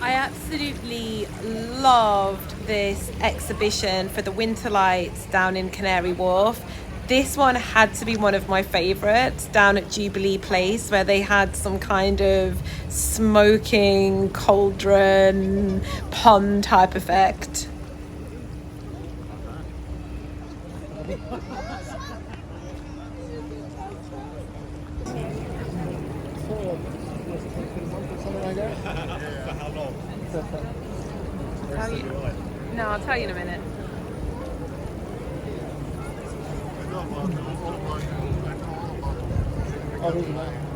I absolutely loved this exhibition for the winter lights down in Canary Wharf. This one had to be one of my favourites down at Jubilee Place, where they had some kind of smoking cauldron pond type effect. Tell you. No, I'll tell you in a minute. Oh,